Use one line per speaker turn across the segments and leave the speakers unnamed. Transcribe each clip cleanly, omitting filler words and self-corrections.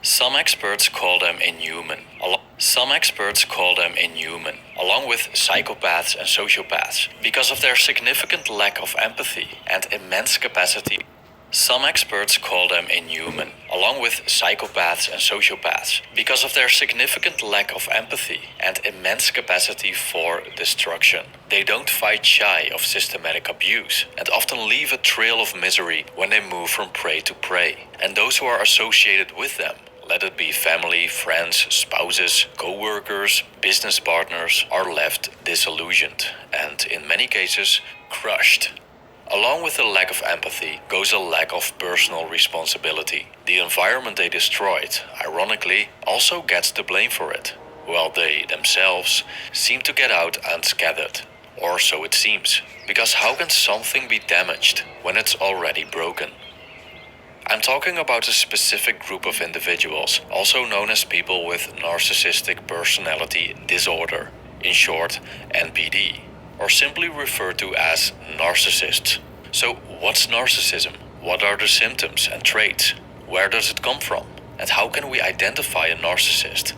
Some experts call them inhuman. Along with psychopaths and sociopaths, because of their significant lack of empathy and immense capacity. Some experts call them inhuman, along with psychopaths and sociopaths, because of their significant lack of empathy and immense capacity for destruction. They don't fight shy of systematic abuse and often leave a trail of misery when they move from prey to prey. And those who are associated with them, let it be family, friends, spouses, co-workers, business partners, are left disillusioned and, in many cases, crushed. Along with the lack of empathy goes a lack of personal responsibility. The environment they destroyed, ironically, also gets the blame for it, while they themselves seem to get out unscathed. Or so it seems. Because how can something be damaged when it's already broken? I'm talking about a specific group of individuals, also known as people with narcissistic personality disorder, in short, NPD, or simply referred to as narcissists. So, what's narcissism? What are the symptoms and traits? Where does it come from? And how can we identify a narcissist?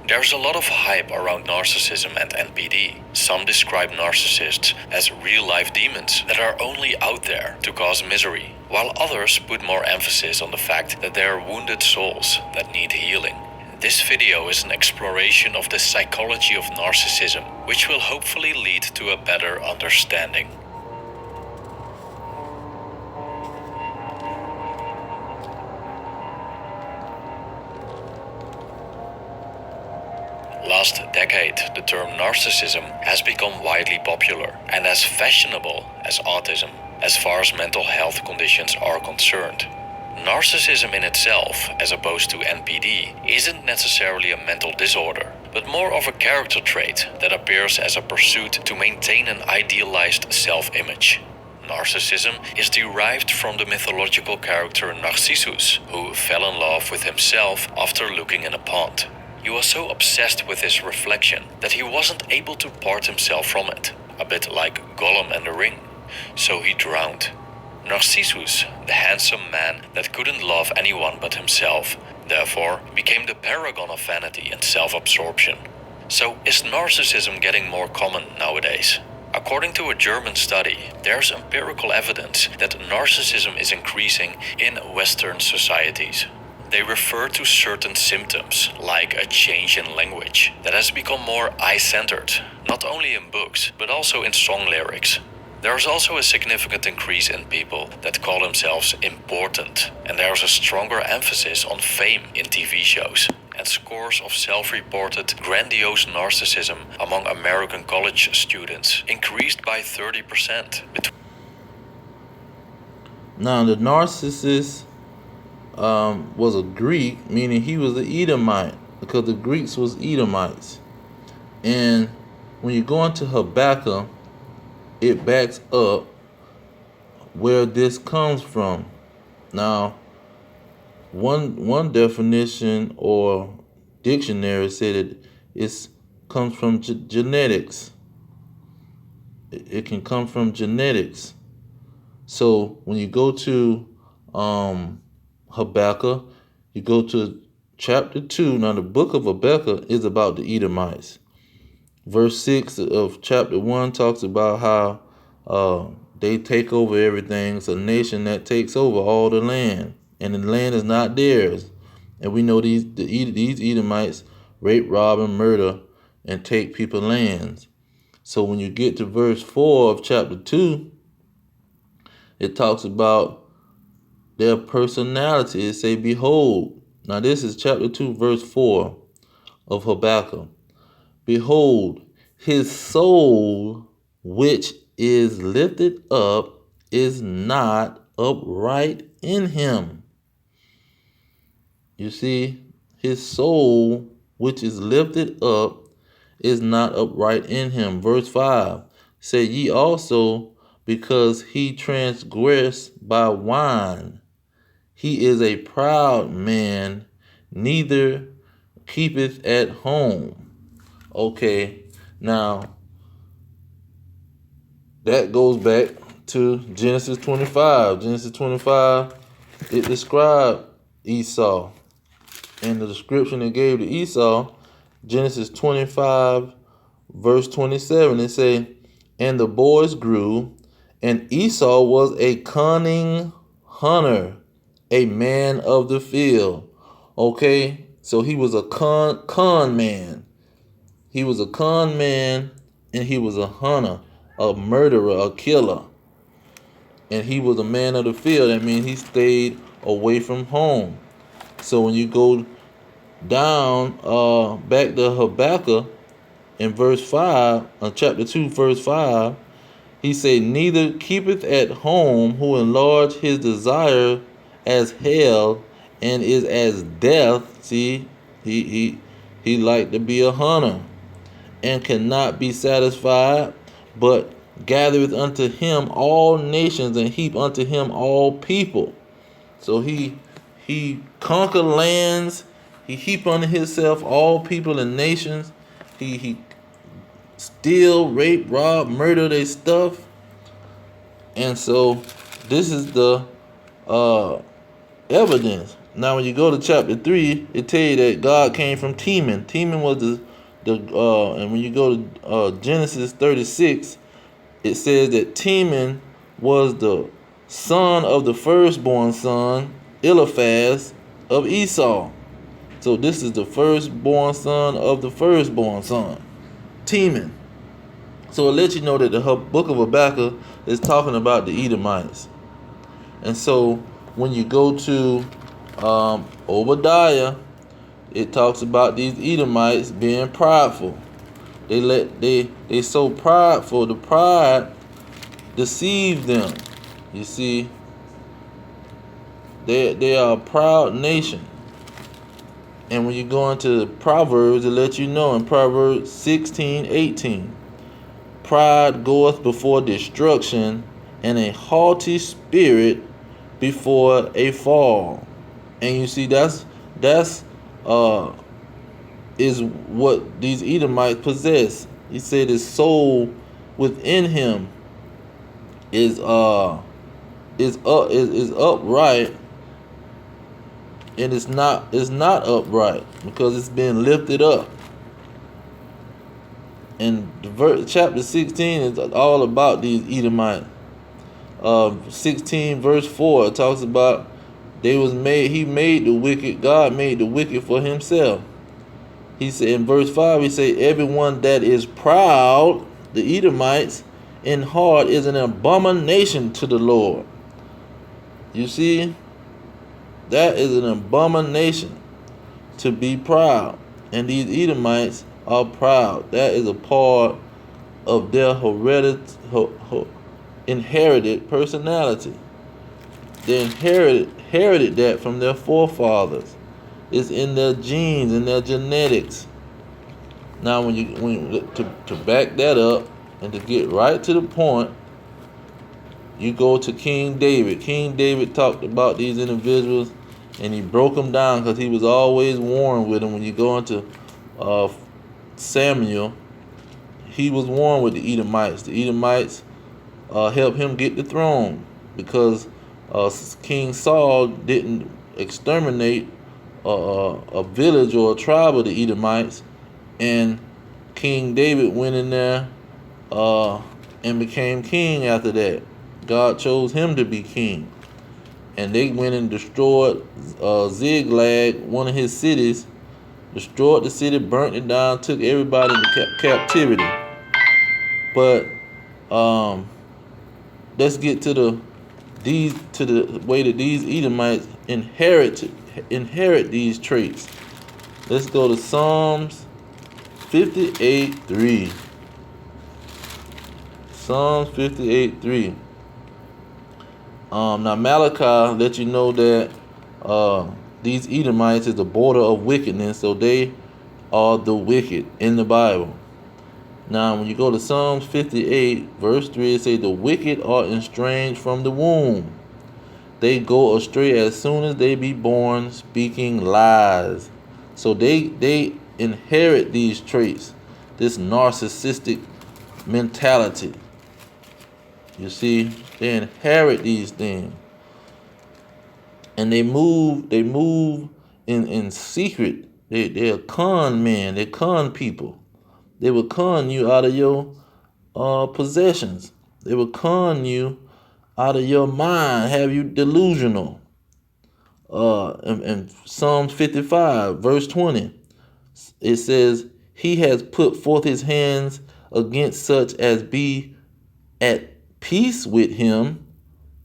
There's a lot of hype around narcissism and NPD. Some describe narcissists as real-life demons that are only out there to cause misery, while others put more emphasis on the fact that they are wounded souls that need healing. This video is an exploration of the psychology of narcissism, which will hopefully lead to a better understanding. Last decade, the term narcissism has become widely popular and as fashionable as autism, as far as mental health conditions are concerned. Narcissism in itself, as opposed to NPD, isn't necessarily a mental disorder, but more of a character trait that appears as a pursuit to maintain an idealized self-image. Narcissism is derived from the mythological character Narcissus, who fell in love with himself after looking in a pond. He was so obsessed with his reflection that he wasn't able to part himself from it, a bit like Gollum and the Ring. So he drowned. Narcissus, the handsome man that couldn't love anyone but himself, therefore became the paragon of vanity and self-absorption. So is narcissism getting more common nowadays? According to a German study, there's empirical evidence that narcissism is increasing in Western societies. They refer to certain symptoms, like a change in language, that has become more I-centered, not only in books, but also in song lyrics. There is also a significant increase in people that call themselves important, and there is a stronger emphasis on fame in TV shows, and scores of self-reported grandiose narcissism among American college students increased by 30%.
Now, the narcissist was a Greek, meaning he was an Edomite, because the Greeks was Edomites. And when you go into Habakkuk, it backs up where this comes from. Now, one definition or dictionary said it comes from genetics. It can come from genetics. So when you go to Habakkuk, you go to chapter 2. Now, the book of Habakkuk is about the Edomites. Verse 6 of chapter 1 talks about how they take over everything. It's a nation that takes over all the land, and the land is not theirs. And we know these Edomites rape, rob, and murder, and take people's lands. So when you get to verse 4 of chapter 2, it talks about their personality. It say, behold. Now this is chapter 2, verse 4 of Habakkuk. Behold, his soul which is lifted up is not upright in him. You see, his soul which is lifted up is not upright in him. Verse 5, say ye also, because he transgressed by wine. He is a proud man, neither keepeth at home. Okay, now that goes back to Genesis 25. Genesis 25, it described Esau. in the description it gave to Esau, Genesis 25, verse 27, it say, and the boys grew, and Esau was a cunning hunter, a man of the field. Okay, so he was a con man. He was a con man, and he was a hunter, a murderer, a killer. And he was a man of the field. That means he stayed away from home. So when you go down back to Habakkuk in verse 5, chapter 2, verse 5, he said, neither keepeth at home who enlarge his desire as hell and is as death. See, he liked to be a hunter and cannot be satisfied, but gathereth unto him all nations and heap unto him all people. So he conquered lands, he heap unto himself all people and nations. He steal, rape, rob, murder their stuff. And so this is the evidence. Now when you go to chapter 3, it tell you that God came from Teman. Teman was the and when you go to Genesis 36, it says that Teman was the son of the firstborn son, Eliphaz of Esau. So this is the firstborn son of the firstborn son, Teman. So it lets you know that the book of Habakkuk is talking about the Edomites. And so when you go to Obadiah, it talks about these Edomites being prideful. They so prideful, the pride deceived them. You see, they are a proud nation. And when you go into Proverbs, it lets you know in Proverbs 16:18, pride goeth before destruction, and a haughty spirit before a fall. And you see, that's is what these Edomites possess. He said his soul within him is upright, and it's not upright because it's been lifted up. And chapter 16 is all about these Edomites. 16 verse 4 it talks about he made the wicked, God made the wicked for himself. He said in verse 5, he said, everyone that is proud, the Edomites, in heart is an abomination to the Lord. You see, that is an abomination to be proud. And these Edomites are proud. That is a part of their inherited personality. They inherited that from their forefathers. It's in their genes, in their genetics. Now, to back that up and to get right to the point, you go to King David. King David talked about these individuals, and he broke them down because he was always warned with them. When you go into Samuel, he was warned with the Edomites. The Edomites helped him get the throne because King Saul didn't exterminate a village or a tribe of the Edomites, and King David went in there and became king after that. God chose him to be king. And they went and destroyed Ziklag, one of his cities, destroyed the city, burnt it down, took everybody into captivity. But let's get to the way that these Edomites inherit these traits. Let's go to Psalms 58:3. Psalms 58:3. Now Malachi let you know that these Edomites is the border of wickedness, so they are the wicked in the Bible. Now when you go to Psalms 58 verse 3, it says the wicked are estranged from the womb. They go astray as soon as they be born, speaking lies. So they inherit these traits, this narcissistic mentality. You see, they inherit these things. And they move in secret. They're con men. They con people. They will con you out of your possessions. They will con you out of your mind, have you delusional. In Psalms 55, verse 20, it says, He has put forth his hands against such as be at peace with him.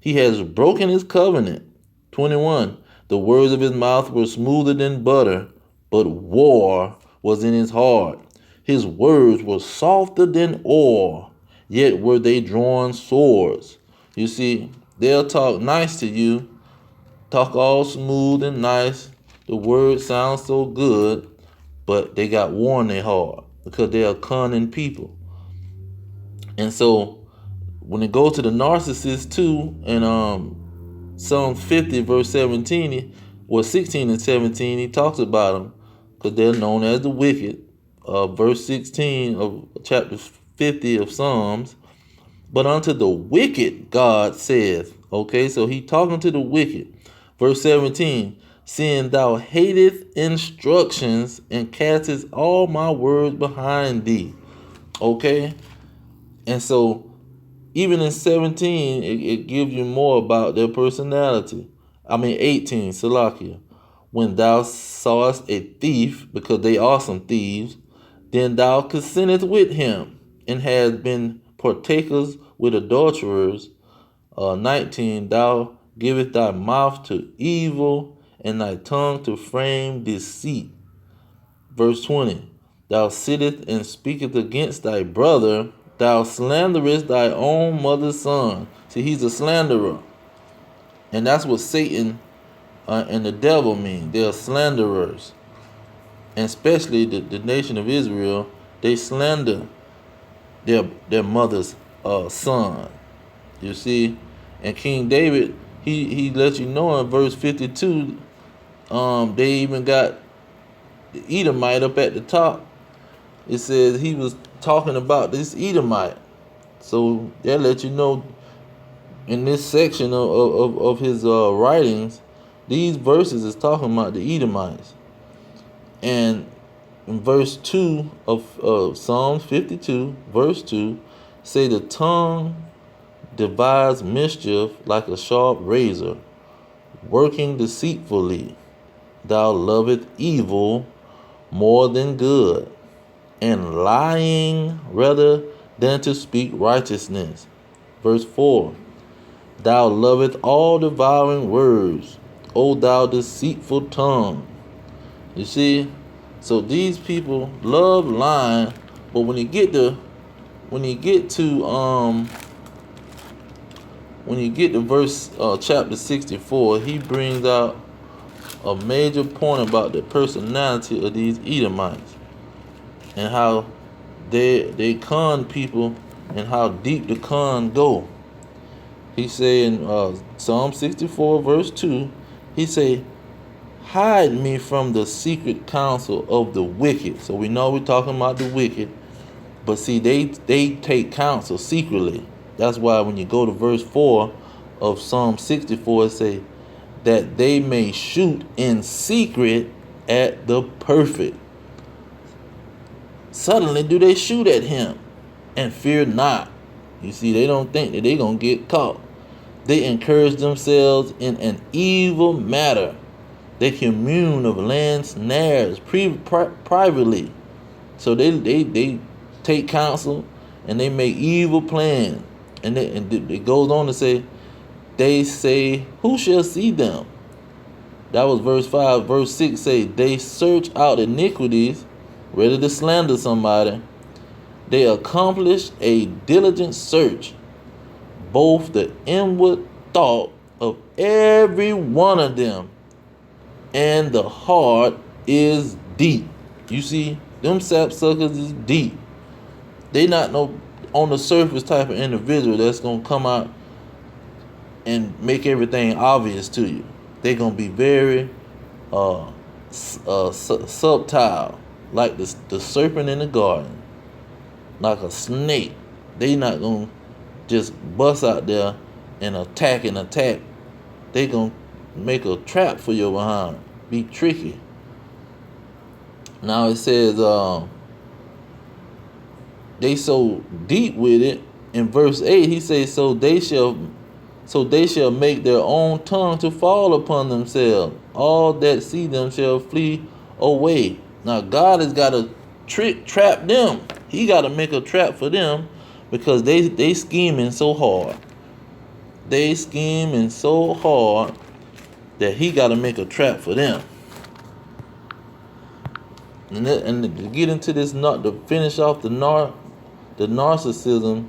He has broken his covenant. 21, the words of his mouth were smoother than butter, but war was in his heart. His words were softer than oil, yet were they drawn swords. You see, they'll talk nice to you, talk all smooth and nice. The words sound so good, but they got war in their heart because they are cunning people. And so when it goes to the narcissist too, and Psalm 50 verse 17, or 16 and 17, he talks about them because they're known as the wicked. Verse 16 of chapter 50 of Psalms, but unto the wicked God saith. Okay, so he talking to the wicked. Verse 17, seeing thou hateth instructions and castest all my words behind thee. Okay, and so even in 17, it gives you more about their personality. 18, Salakia. When thou sawest a thief, because they are some thieves, then thou consentest with him, and hast been partakers with adulterers. 19, thou givest thy mouth to evil, and thy tongue to frame deceit. Verse 20, thou sittest and speakest against thy brother, thou slanderest thy own mother's son. See, he's a slanderer. And that's what Satan and the devil mean. They're slanderers. And especially the nation of Israel, they slander their mother's son. You see? And King David, he lets you know in verse 52, they even got the Edomite up at the top. It says he was talking about this Edomite. So that let you know in this section of his writings, these verses is talking about the Edomites. And in verse 2 of Psalms 52, verse 2, say the tongue divides mischief like a sharp razor, working deceitfully. Thou lovest evil more than good, and lying rather than to speak righteousness. Verse 4, thou lovest all devouring words, O thou deceitful tongue. You see? So these people love lying, but when you get to verse chapter 64, he brings out a major point about the personality of these Edomites and how they con people and how deep the con go. He say in Psalm 64 verse 2, he say, hide me from the secret counsel of the wicked. So we know we're talking about the wicked, but see, they take counsel secretly. That's why when you go to verse 4 of Psalm 64, it say that they may shoot in secret at the perfect. Suddenly do they shoot at him and fear not. You see, they don't think that they're going to get caught. They encourage themselves in an evil matter. They commune of land snares privately. So they take counsel and they make evil plans. And it goes on to say, they say, who shall see them? That was verse 5. Verse 6 say, they search out iniquities, ready to slander somebody. They accomplish a diligent search, both the inward thought of every one of them, and the heart is deep. You see, them sapsuckers is deep. They not no on the surface type of individual that's gonna come out and make everything obvious to you. They gonna be very subtle, like the serpent in the garden, like a snake. They not gonna just bust out there and attack. They gonna make a trap for your behind. be tricky. Now it says they so deep with it. In verse 8 he says, so they shall make their own tongue to fall upon themselves. All that see them shall flee away. Now God has got to trap them. He got to make a trap for them because they scheming so hard. They scheming so hard that he got to make a trap for them. And to get into this, not to finish off the narcissism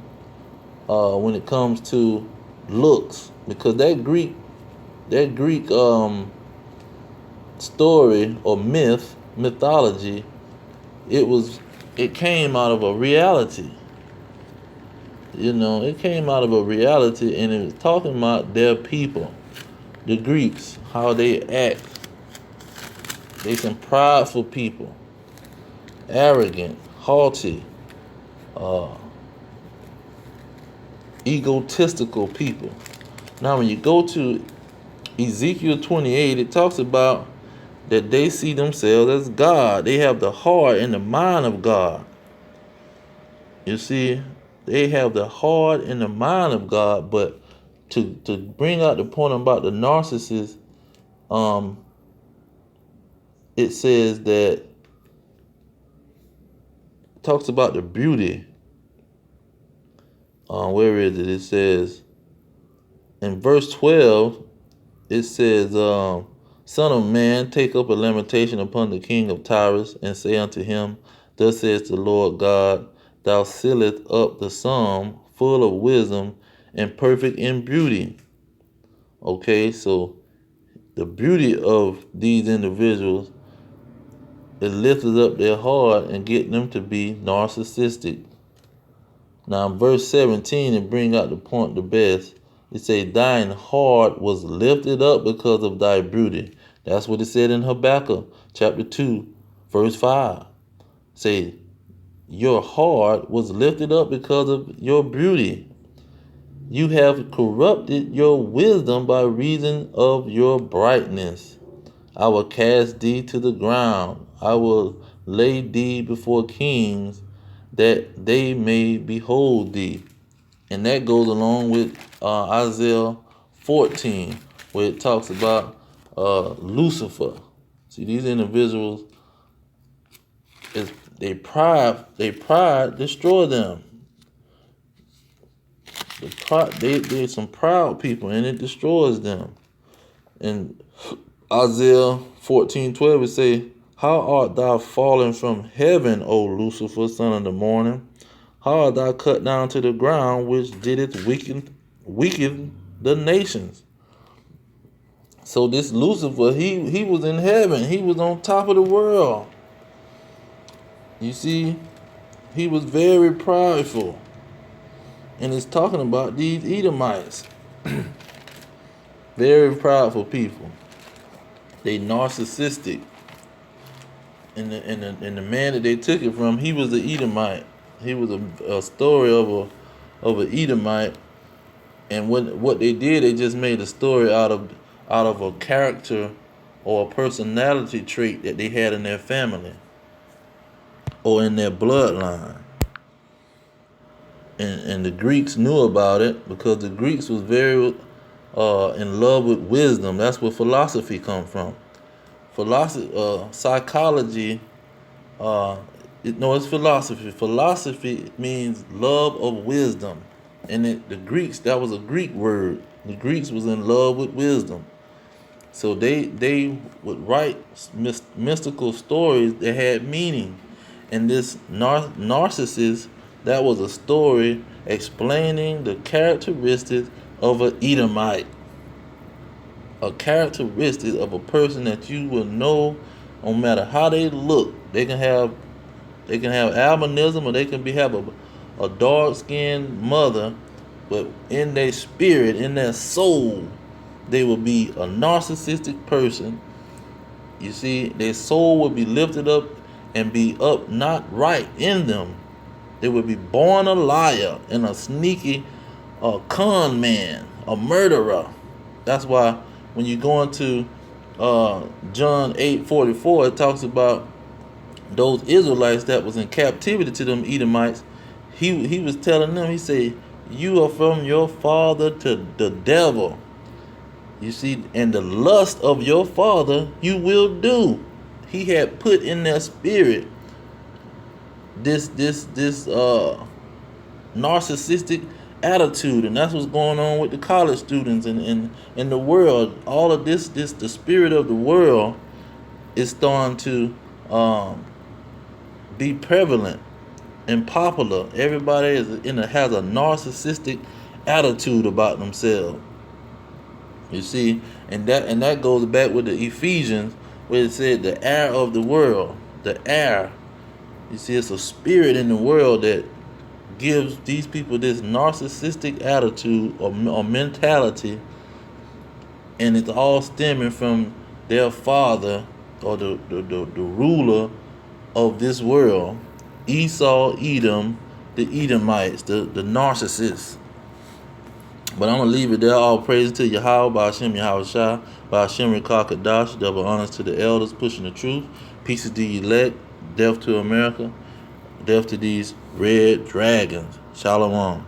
when it comes to looks, because that Greek story or mythology, it came out of a reality. It came out of a reality, and it was talking about their people, the Greeks, how they act. They some prideful people, arrogant, haughty, egotistical people. Now, when you go to Ezekiel 28, it talks about that they see themselves as God. They have the heart and the mind of God. You see, they have the heart and the mind of God. But to bring out the point about the narcissist, it says that, talks about the beauty. Where is it? It says in verse 12, it says, Son of man, take up a lamentation upon the king of Tyrus, and say unto him, Thus says the Lord God, Thou sealest up the sum, full of wisdom, and perfect in beauty. Okay, so the beauty of these individuals, it lifts up their heart and get them to be narcissistic. Now, in verse 17, it bring out the point the best. It say, Thine heart was lifted up because of thy beauty. That's what it said in Habakkuk chapter 2, verse 5. Say, your heart was lifted up because of your beauty. You have corrupted your wisdom by reason of your brightness. I will cast thee to the ground. I will lay thee before kings, that they may behold thee. And that goes along with Isaiah 14, where it talks about Lucifer. See, these individuals, they pride destroy them. They're some proud people, and it destroys them. And Isaiah 14:12 it say, How art thou fallen from heaven, O Lucifer, son of the morning? How art thou cut down to the ground, which didst weaken the nations? So this Lucifer, he was in heaven. He was on top of the world. You see, he was very prideful. And it's talking about these Edomites. Very prideful people. They narcissistic. And the man that they took it from, he was the Edomite. He was a story of an Edomite. And what they did, they just made a story out of a character or a personality trait that they had in their family or in their bloodline. And the Greeks knew about it because the Greeks was very in love with wisdom. That's where philosophy comes from. Psychology, it's philosophy. Philosophy means love of wisdom. And the Greeks, that was a Greek word. The Greeks was in love with wisdom. So they would write mystical stories that had meaning. And this Narcissus, that was a story explaining the characteristics of an Edomite. A characteristic of a person that you will know, no matter how they look. They can have albinism, or they can have a dark-skinned mother, but in their spirit, in their soul, they will be a narcissistic person. You see, their soul will be lifted up and be up not right in them. They will be born a liar and a sneaky con man, a murderer. That's why when you go into John 8:44, it talks about those Israelites that was in captivity to them Edomites. He was telling them, he said, you are from your father to the devil. You see, and the lust of your father you will do. He had put in their spirit this narcissistic attitude, and that's what's going on with the college students and in the world. All of this the spirit of the world is starting to be prevalent and popular. Everybody has a narcissistic attitude about themselves. You see, and that goes back with the Ephesians, where it said the heir of the world, the heir. You see, it's a spirit in the world that gives these people this narcissistic attitude or mentality, and it's all stemming from their father or the ruler of this world, Esau, Edom, the Edomites, the Narcissists. But I'm going to leave it there. All praise to Yahweh, Ba'ashem Yahweh Shai, Ba'ashem Rekah Kadash, double honors to the elders pushing the truth. Peace to the elect, death to America, death to these red dragons. Shalom.